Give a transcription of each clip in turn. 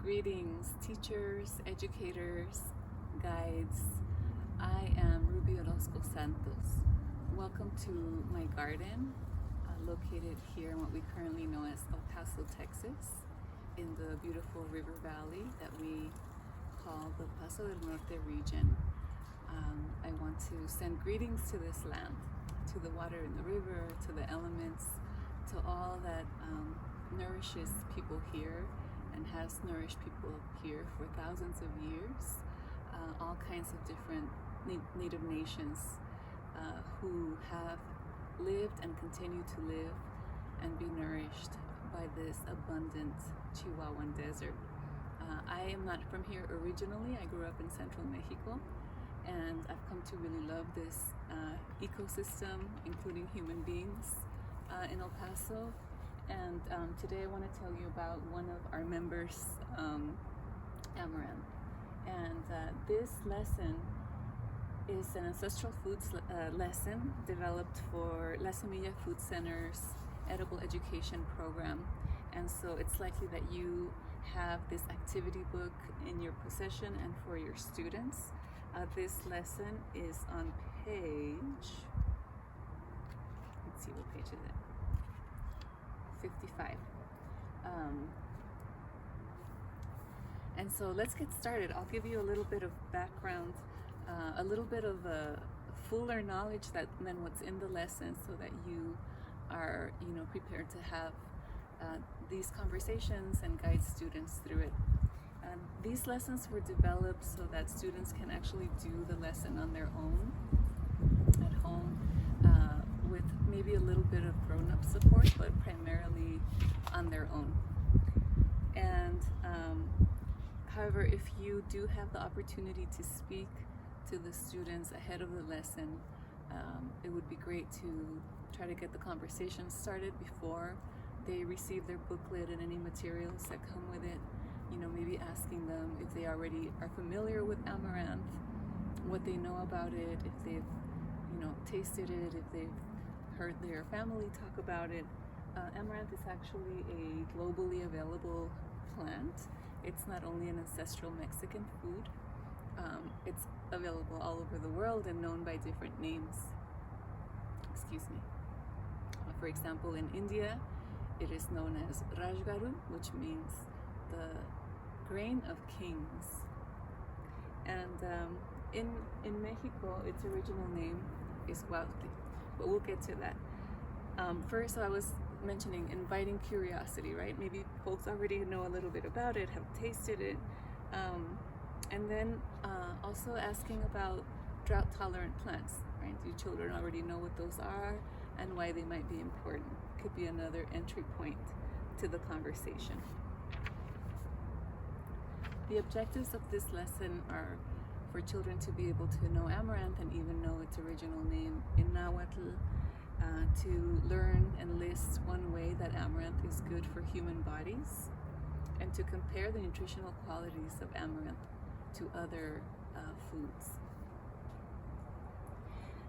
Greetings, teachers, educators, guides. I am Ruby Orozco Santos. Welcome to my garden, located here in what we currently know as El Paso, Texas, in the beautiful river valley that we call the Paso del Norte region. I want to send greetings to this land, to the water in the river, to the elements, to all that nourishes people here and has nourished people here for thousands of years, all kinds of different native nations who have lived and continue to live and be nourished by this abundant Chihuahuan desert. I am not from here originally. I grew up in central Mexico, and I've come to really love this ecosystem, including human beings in El Paso. And today I want to tell you about one of our members, Amaranth. And this lesson is an ancestral foods lesson developed for La Semilla Food Center's edible education program. And so it's likely that you have this activity book in your possession and for your students. This lesson is on page, let's see, what page is it? 55. And so let's get started. I'll give you a little bit of background, a little bit of fuller knowledge than what's in the lesson, so that you are, prepared to have these conversations and guide students through it. These lessons were developed so that students can actually do the lesson on their own at home, with maybe a little bit of grown-up support, but primarily on their own. And however, if you do have the opportunity to speak to the students ahead of the lesson, it would be great to try to get the conversation started before they receive their booklet and any materials that come with it. Maybe asking them if they already are familiar with Amaranth, what they know about it, if they've, tasted it, if they've heard their family talk about it. Amaranth is actually a globally available plant. It's not only an ancestral Mexican food, it's available all over the world and known by different names. Excuse me. For example, in India, it is known as Rajgaru, which means the grain of kings. And in Mexico, its original name is Huautli, but we'll get to that. First, I was mentioning inviting curiosity, right? Maybe folks already know a little bit about it, have tasted it, and then also asking about drought-tolerant plants, right? Do children already know what those are and why they might be important? Could be another entry point to the conversation. The objectives of this lesson are for children to be able to know Amaranth and even know its original name in Nahuatl, to learn and list one way that Amaranth is good for human bodies, and to compare the nutritional qualities of Amaranth to other foods.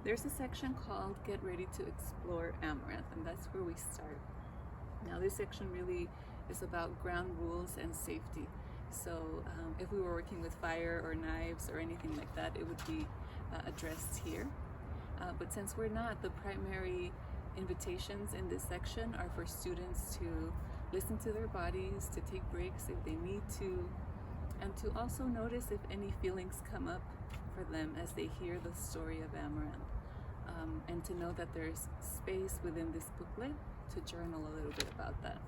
There's a section called Get Ready to Explore Amaranth, and that's where we start. Now, this section really is about ground rules and safety. So if we were working with fire or knives or anything like that, it would be addressed here. But since we're not, the primary invitations in this section are for students to listen to their bodies, to take breaks if they need to, and to also notice if any feelings come up for them as they hear the story of Amaranth, and to know that there's space within this booklet to journal a little bit about that.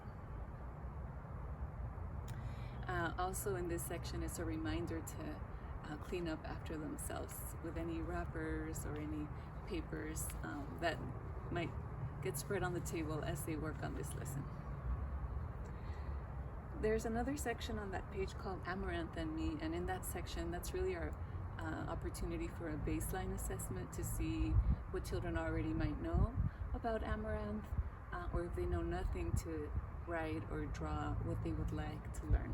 Also in this section, it's a reminder to clean up after themselves with any wrappers or any papers that might get spread on the table as they work on this lesson. There's another section on that page called Amaranth and Me, and in that section, that's really our opportunity for a baseline assessment to see what children already might know about Amaranth, or if they know nothing, to write or draw what they would like to learn.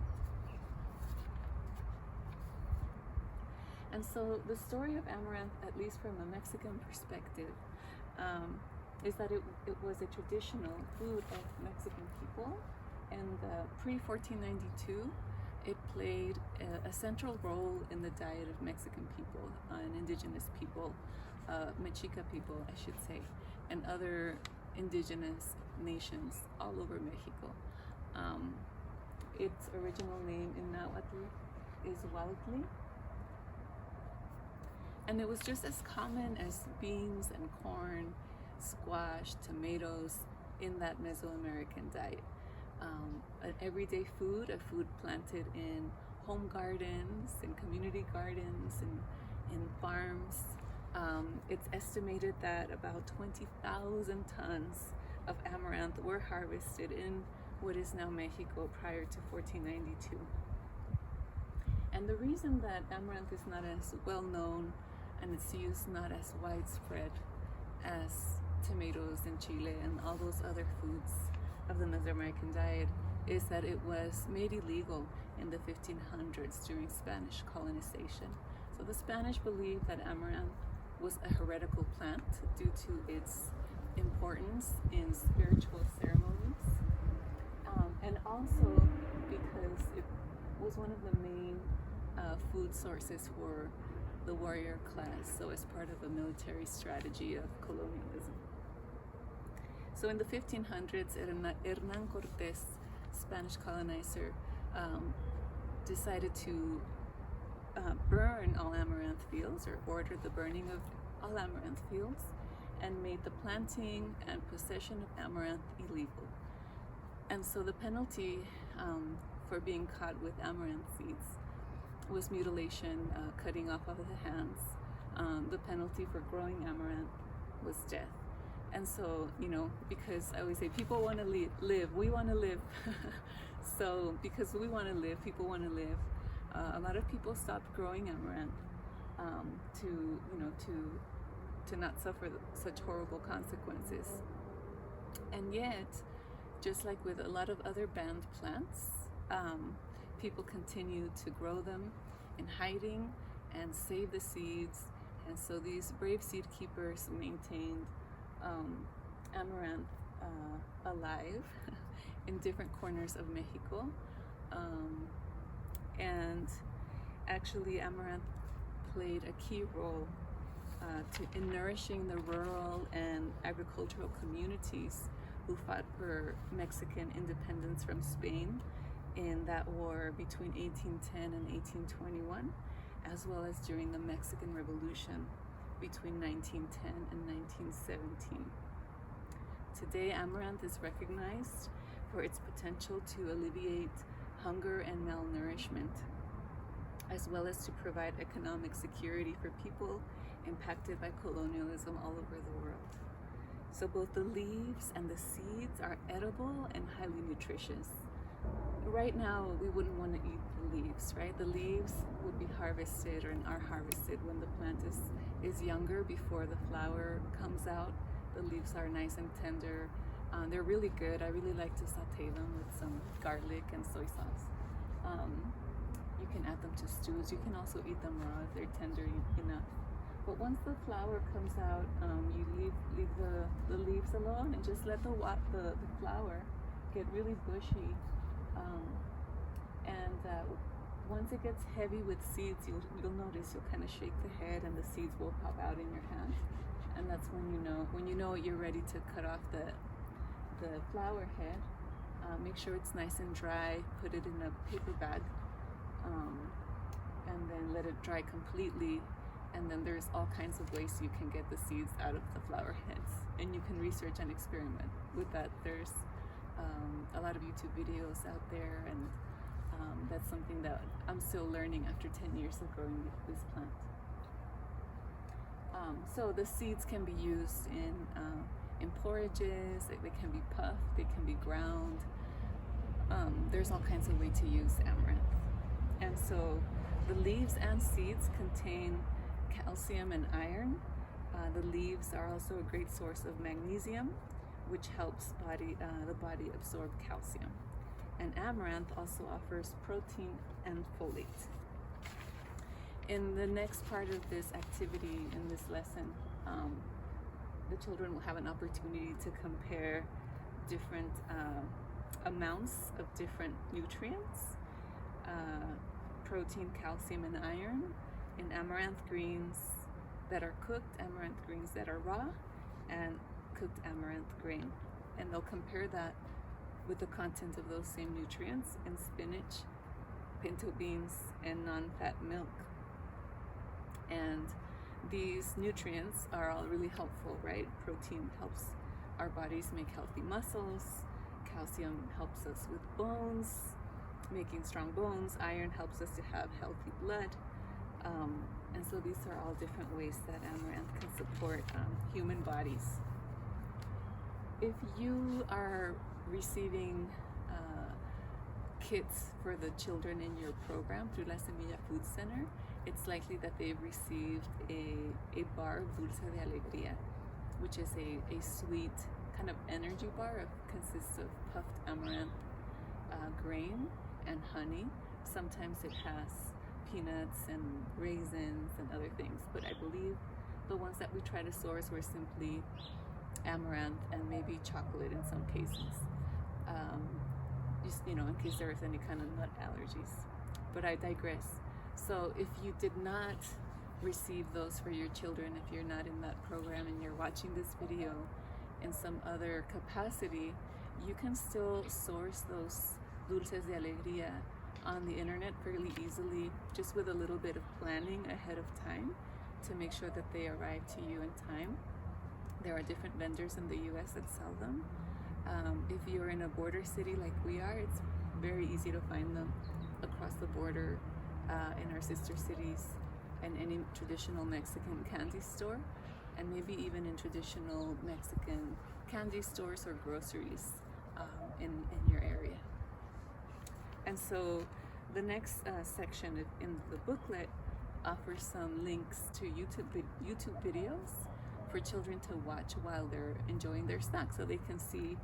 And so the story of Amaranth, at least from a Mexican perspective, is that it was a traditional food of Mexican people, and pre-1492 it played a central role in the diet of Mexican people and indigenous people, Mexica people, I should say, and other indigenous nations all over Mexico. Its original name in Nahuatl is Huautli, and it was just as common as beans and corn, squash, tomatoes in that Mesoamerican diet. An everyday food, a food planted in home gardens, in community gardens, in farms. It's estimated that about 20,000 tons of amaranth were harvested in what is now Mexico prior to 1492. And the reason that amaranth is not as well known and its use not as widespread as tomatoes in Chile and all those other foods of the Mesoamerican diet is that it was made illegal in the 1500s during Spanish colonization. So the Spanish believed that amaranth was a heretical plant due to its importance in spiritual ceremonies, and also because it was one of the main food sources for the warrior class, so as part of a military strategy of colonialism. So in the 1500s, Hernán Cortés, Spanish colonizer, decided to burn all amaranth fields, or ordered the burning of all amaranth fields, and made the planting and possession of amaranth illegal. And so the penalty for being caught with amaranth seeds was mutilation, cutting off of the hands. The penalty for growing amaranth was death. And so, because I always say people want to live, we want to live. So because we want to live, people want to live. A lot of people stopped growing amaranth to not suffer such horrible consequences. And yet, just like with a lot of other banned plants, people continue to grow them in hiding and save the seeds. And so these brave seed keepers maintained amaranth alive in different corners of Mexico. And actually amaranth played a key role in nourishing the rural and agricultural communities who fought for Mexican independence from Spain in that war between 1810 and 1821, as well as during the Mexican Revolution between 1910 and 1917. Today, amaranth is recognized for its potential to alleviate hunger and malnourishment, as well as to provide economic security for people impacted by colonialism all over the world. So both the leaves and the seeds are edible and highly nutritious. Right now, we wouldn't want to eat the leaves, right? The leaves would be harvested or are harvested when the plant is younger, before the flower comes out. The leaves are nice and tender. They're really good. I really like to saute them with some garlic and soy sauce. You can add them to stews. You can also eat them raw if they're tender enough. But once the flower comes out, you leave the leaves alone and just let the flower get really bushy. Once it gets heavy with seeds, you'll notice you'll kind of shake the head and the seeds will pop out in your hand. And that's when you know you're ready to cut off the flower head. Make sure it's nice and dry. Put it in a paper bag, and then let it dry completely. And then there's all kinds of ways you can get the seeds out of the flower heads, and you can research and experiment with that. There's a lot of YouTube videos out there, and that's something that I'm still learning after 10 years of growing this plant. So the seeds can be used in porridges. They can be puffed, they can be ground. There's all kinds of ways to use amaranth. And so the leaves and seeds contain calcium and iron. The leaves are also a great source of magnesium, which helps the body absorb calcium. And amaranth also offers protein and folate. In the next part of this activity, in this lesson, the children will have an opportunity to compare different amounts of different nutrients protein, calcium, and iron in amaranth greens that are cooked, amaranth greens that are raw, and cooked amaranth grain. And they'll compare that with the content of those same nutrients in spinach, pinto beans, and non-fat milk. And these nutrients are all really helpful, right? Protein helps our bodies make healthy muscles. Calcium helps us with bones, making strong bones. Iron helps us to have healthy blood. And so these are all different ways that amaranth can support human bodies. If you are receiving kits for the children in your program through La Semilla Food Center, it's likely that they've received a bar of Dulce de Alegría, which is a sweet kind of energy bar. Consists of puffed amaranth grain and honey. Sometimes it has peanuts and raisins and other things, but I believe the ones that we try to source were simply amaranth and maybe chocolate in some cases, just in case there is any kind of nut allergies. But I digress. So if you did not receive those for your children, if you're not in that program and you're watching this video in some other capacity, you can still source those dulces de alegría on the internet fairly easily, just with a little bit of planning ahead of time to make sure that they arrive to you in time. There are different vendors in the US that sell them. If you're in a border city like we are, it's very easy to find them across the border in our sister cities and any traditional Mexican candy store, and maybe even in traditional Mexican candy stores or groceries in your area. And so the next section in the booklet offers some links to YouTube videos for children to watch while they're enjoying their snack, so they can see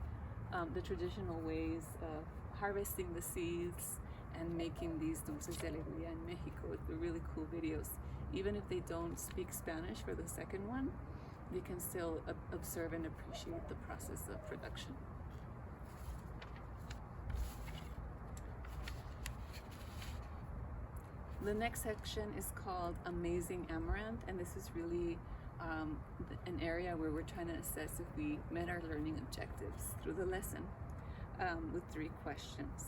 the traditional ways of harvesting the seeds and making these dulces de alegría in Mexico with the really cool videos. Even if they don't speak Spanish for the second one, they can still observe and appreciate the process of production. The next section is called Amazing Amaranth, and this is really an area where we're trying to assess if we met our learning objectives through the lesson with 3 questions.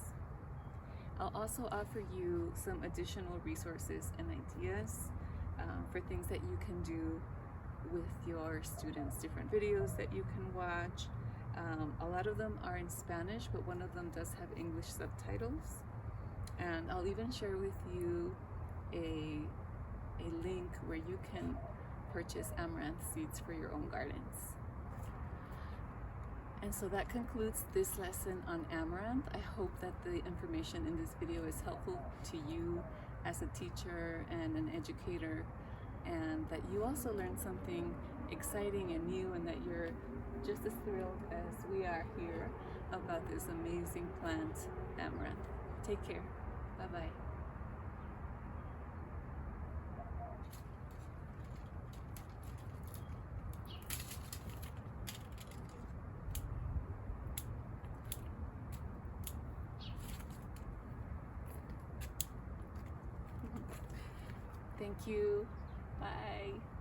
I'll also offer you some additional resources and ideas for things that you can do with your students, different videos that you can watch. A lot of them are in Spanish, but one of them does have English subtitles. And I'll even share with you a link where you can purchase amaranth seeds for your own gardens. And so that concludes this lesson on amaranth. I hope that the information in this video is helpful to you as a teacher and an educator, and that you also learned something exciting and new, and that you're just as thrilled as we are here about this amazing plant, amaranth. Take care. Bye-bye. Thank you. Bye.